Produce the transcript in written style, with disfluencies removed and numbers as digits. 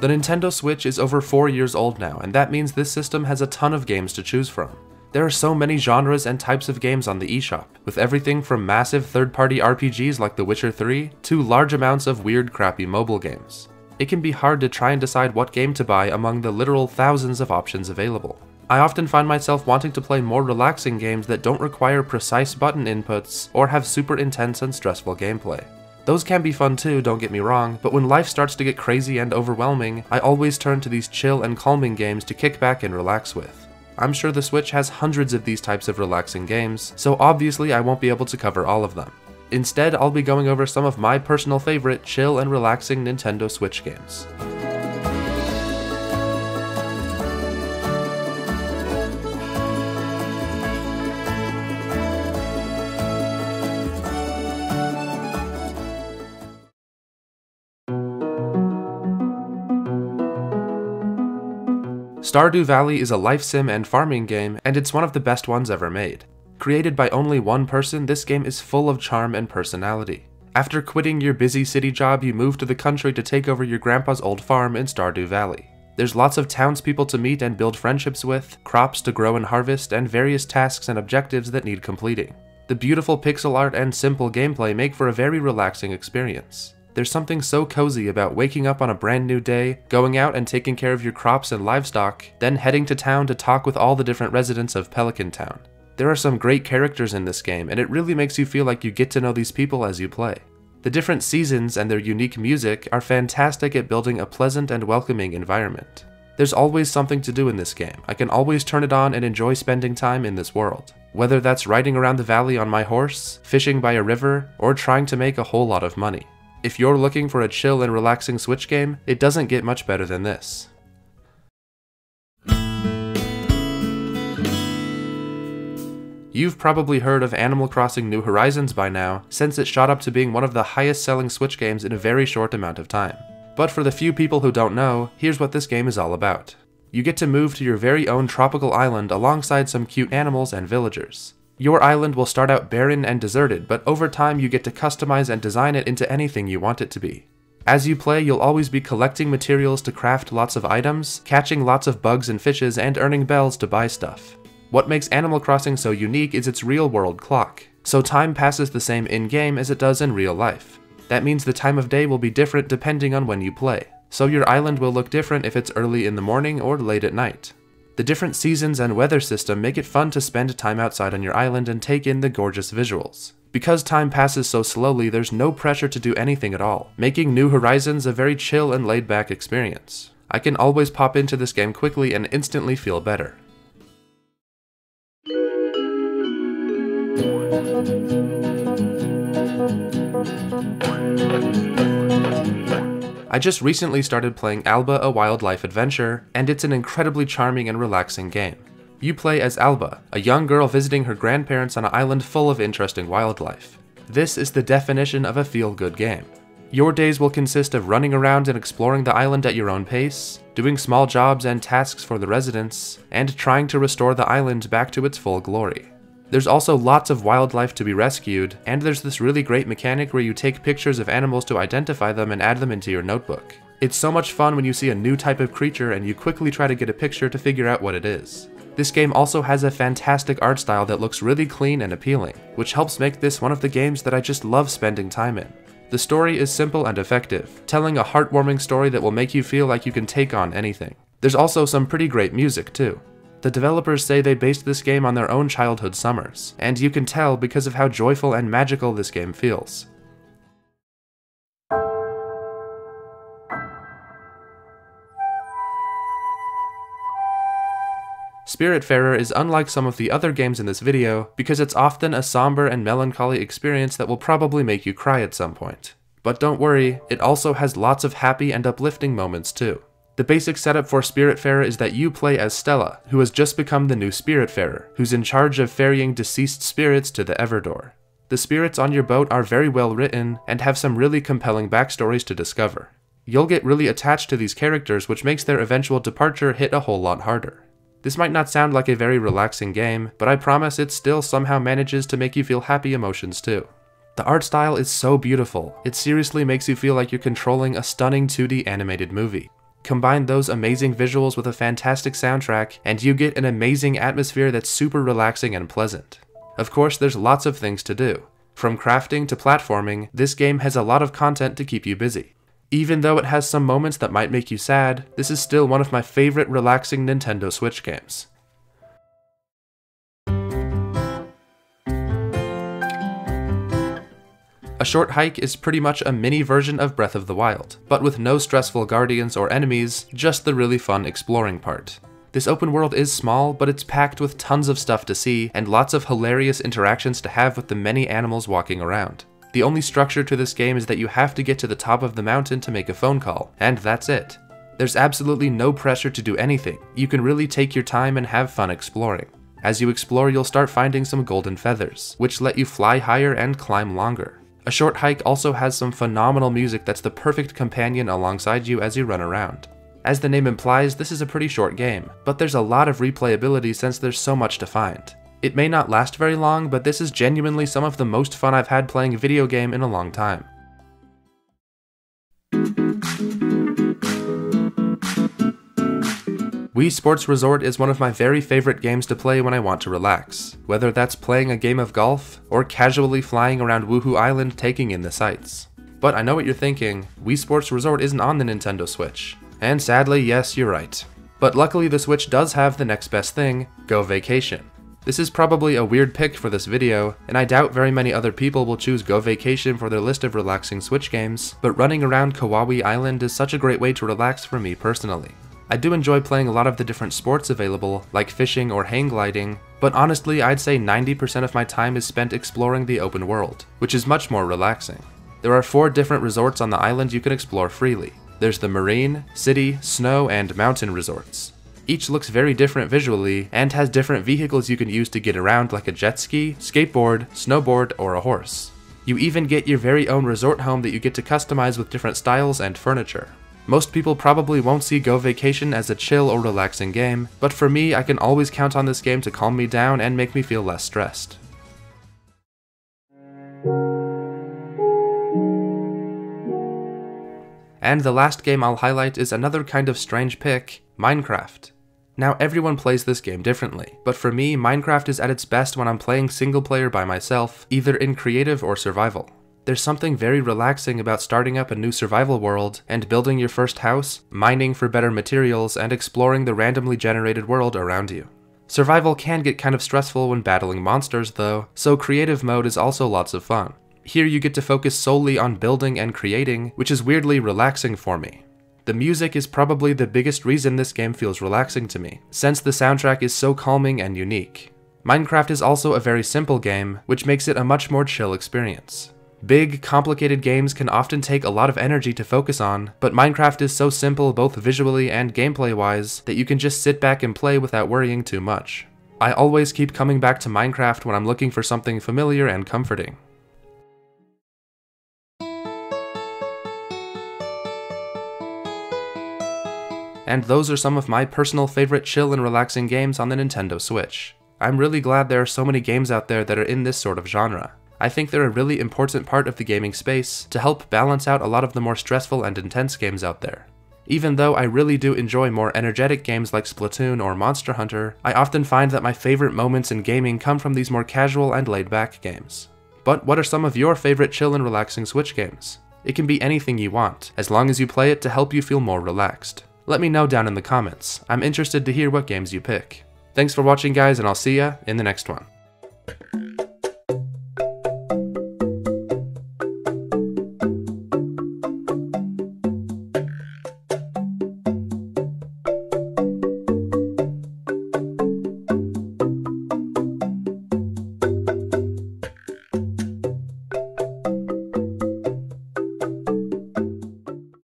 The Nintendo Switch is over 4 years old now, and that means this system has a ton of games to choose from. There are so many genres and types of games on the eShop, with everything from massive third-party RPGs like The Witcher 3 to large amounts of weird crappy mobile games. It can be hard to try and decide what game to buy among the literal thousands of options available. I often find myself wanting to play more relaxing games that don't require precise button inputs or have super intense and stressful gameplay. Those can be fun too, don't get me wrong, but when life starts to get crazy and overwhelming, I always turn to these chill and calming games to kick back and relax with. I'm sure the Switch has hundreds of these types of relaxing games, so obviously I won't be able to cover all of them. Instead, I'll be going over some of my personal favorite chill and relaxing Nintendo Switch games. Stardew Valley is a life sim and farming game, and it's one of the best ones ever made. Created by only one person, this game is full of charm and personality. After quitting your busy city job, you move to the country to take over your grandpa's old farm in Stardew Valley. There's lots of townspeople to meet and build friendships with, crops to grow and harvest, and various tasks and objectives that need completing. The beautiful pixel art and simple gameplay make for a very relaxing experience. There's something so cozy about waking up on a brand new day, going out and taking care of your crops and livestock, then heading to town to talk with all the different residents of Pelican Town. There are some great characters in this game, and it really makes you feel like you get to know these people as you play. The different seasons and their unique music are fantastic at building a pleasant and welcoming environment. There's always something to do in this game. I can always turn it on and enjoy spending time in this world. Whether that's riding around the valley on my horse, fishing by a river, or trying to make a whole lot of money. If you're looking for a chill and relaxing Switch game, it doesn't get much better than this. You've probably heard of Animal Crossing New Horizons by now, since it shot up to being one of the highest selling Switch games in a very short amount of time. But for the few people who don't know, here's what this game is all about. You get to move to your very own tropical island alongside some cute animals and villagers. Your island will start out barren and deserted, but over time you get to customize and design it into anything you want it to be. As you play, you'll always be collecting materials to craft lots of items, catching lots of bugs and fishes, and earning bells to buy stuff. What makes Animal Crossing so unique is its real-world clock, so time passes the same in-game as it does in real life. That means the time of day will be different depending on when you play, so your island will look different if it's early in the morning or late at night. The different seasons and weather system make it fun to spend time outside on your island and take in the gorgeous visuals. Because time passes so slowly, there's no pressure to do anything at all, making New Horizons a very chill and laid-back experience. I can always pop into this game quickly and instantly feel better. I just recently started playing Alba: A Wildlife Adventure, and it's an incredibly charming and relaxing game. You play as Alba, a young girl visiting her grandparents on an island full of interesting wildlife. This is the definition of a feel-good game. Your days will consist of running around and exploring the island at your own pace, doing small jobs and tasks for the residents, and trying to restore the island back to its full glory. There's also lots of wildlife to be rescued, and there's this really great mechanic where you take pictures of animals to identify them and add them into your notebook. It's so much fun when you see a new type of creature and you quickly try to get a picture to figure out what it is. This game also has a fantastic art style that looks really clean and appealing, which helps make this one of the games that I just love spending time in. The story is simple and effective, telling a heartwarming story that will make you feel like you can take on anything. There's also some pretty great music too. The developers say they based this game on their own childhood summers, and you can tell because of how joyful and magical this game feels. Spiritfarer is unlike some of the other games in this video because it's often a somber and melancholy experience that will probably make you cry at some point. But don't worry, it also has lots of happy and uplifting moments too. The basic setup for Spiritfarer is that you play as Stella, who has just become the new Spiritfarer, who's in charge of ferrying deceased spirits to the Everdoor. The spirits on your boat are very well written and have some really compelling backstories to discover. You'll get really attached to these characters, which makes their eventual departure hit a whole lot harder. This might not sound like a very relaxing game, but I promise it still somehow manages to make you feel happy emotions too. The art style is so beautiful, it seriously makes you feel like you're controlling a stunning 2D animated movie. Combine those amazing visuals with a fantastic soundtrack, and you get an amazing atmosphere that's super relaxing and pleasant. Of course, there's lots of things to do. From crafting to platforming, this game has a lot of content to keep you busy. Even though it has some moments that might make you sad, this is still one of my favorite relaxing Nintendo Switch games. A Short Hike is pretty much a mini version of Breath of the Wild, but with no stressful guardians or enemies, just the really fun exploring part. This open world is small, but it's packed with tons of stuff to see and lots of hilarious interactions to have with the many animals walking around. The only structure to this game is that you have to get to the top of the mountain to make a phone call, and that's it. There's absolutely no pressure to do anything. You can really take your time and have fun exploring. As you explore, you'll start finding some golden feathers, which let you fly higher and climb longer. A Short Hike also has some phenomenal music that's the perfect companion alongside you as you run around. As the name implies, this is a pretty short game, but there's a lot of replayability since there's so much to find. It may not last very long, but this is genuinely some of the most fun I've had playing a video game in a long time. Wii Sports Resort is one of my very favorite games to play when I want to relax, whether that's playing a game of golf or casually flying around Woohoo Island taking in the sights. But I know what you're thinking, Wii Sports Resort isn't on the Nintendo Switch. And sadly, yes, you're right. But luckily the Switch does have the next best thing, Go Vacation. This is probably a weird pick for this video, and I doubt very many other people will choose Go Vacation for their list of relaxing Switch games, but running around Kauai Island is such a great way to relax for me personally. I do enjoy playing a lot of the different sports available, like fishing or hang gliding, but honestly I'd say 90% of my time is spent exploring the open world, which is much more relaxing. There are 4 different resorts on the island you can explore freely. There's the marine, city, snow, and mountain resorts. Each looks very different visually, and has different vehicles you can use to get around like a jet ski, skateboard, snowboard, or a horse. You even get your very own resort home that you get to customize with different styles and furniture. Most people probably won't see Go Vacation as a chill or relaxing game, but for me, I can always count on this game to calm me down and make me feel less stressed. And the last game I'll highlight is another kind of strange pick, Minecraft. Now everyone plays this game differently, but for me, Minecraft is at its best when I'm playing single player by myself, either in creative or survival. There's something very relaxing about starting up a new survival world and building your first house, mining for better materials, and exploring the randomly generated world around you. Survival can get kind of stressful when battling monsters though, so creative mode is also lots of fun. Here you get to focus solely on building and creating, which is weirdly relaxing for me. The music is probably the biggest reason this game feels relaxing to me, since the soundtrack is so calming and unique. Minecraft is also a very simple game, which makes it a much more chill experience. Big, complicated games can often take a lot of energy to focus on, but Minecraft is so simple both visually and gameplay-wise that you can just sit back and play without worrying too much. I always keep coming back to Minecraft when I'm looking for something familiar and comforting. And those are some of my personal favorite chill and relaxing games on the Nintendo Switch. I'm really glad there are so many games out there that are in this sort of genre. I think they're a really important part of the gaming space to help balance out a lot of the more stressful and intense games out there. Even though I really do enjoy more energetic games like Splatoon or Monster Hunter, I often find that my favorite moments in gaming come from these more casual and laid-back games. But what are some of your favorite chill and relaxing Switch games? It can be anything you want, as long as you play it to help you feel more relaxed. Let me know down in the comments. I'm interested to hear what games you pick. Thanks for watching guys, and I'll see ya in the next one.